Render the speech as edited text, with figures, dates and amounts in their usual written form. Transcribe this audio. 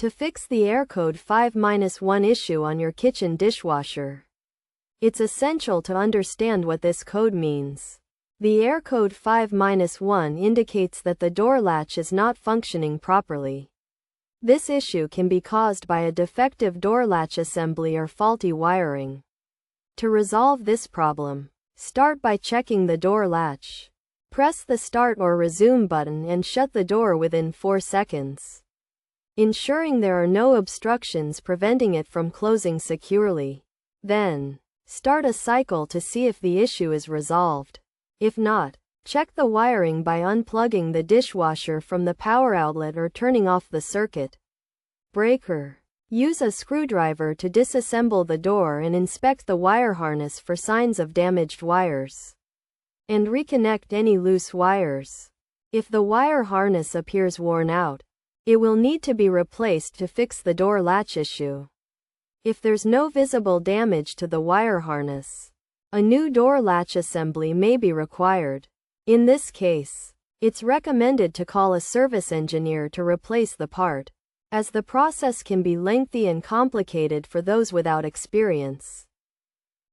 To fix the error code 5-1 issue on your kitchen dishwasher, it's essential to understand what this code means. The error code 5-1 indicates that the door latch is not functioning properly. This issue can be caused by a defective door latch assembly or faulty wiring. To resolve this problem, start by checking the door latch. Press the start or resume button and shut the door within 4 seconds, ensuring there are no obstructions preventing it from closing securely. Then, start a cycle to see if the issue is resolved. If not, check the wiring by unplugging the dishwasher from the power outlet or turning off the circuit breaker. Use a screwdriver to disassemble the door and inspect the wire harness for signs of damaged wires, and reconnect any loose wires. If the wire harness appears worn out, it will need to be replaced to fix the door latch issue. If there's no visible damage to the wire harness, a new door latch assembly may be required. In this case, it's recommended to call a service engineer to replace the part, as the process can be lengthy and complicated for those without experience.